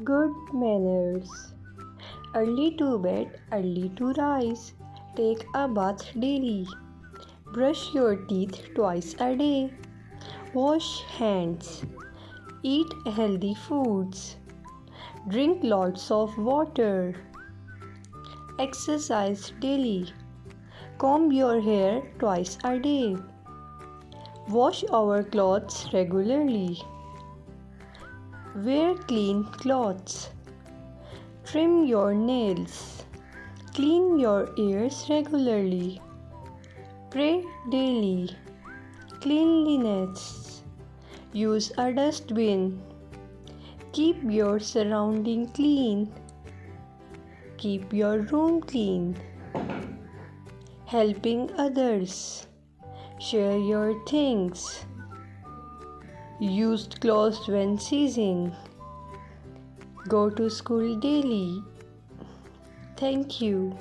Good manners. Early to bed, early to rise. Take a bath daily. Brush your teeth twice a day. Wash hands. Eat healthy foods. Drink lots of water. Exercise daily. Comb your hair twice a day. Wash our clothes regularly. Wear clean clothes. Trim your nails. Clean your ears regularly. Pray daily. Cleanliness. Use a dustbin. Keep your surrounding clean. Keep your room clean. Helping others. Share your things. Used clothes when seizing. Go to school daily. Thank you.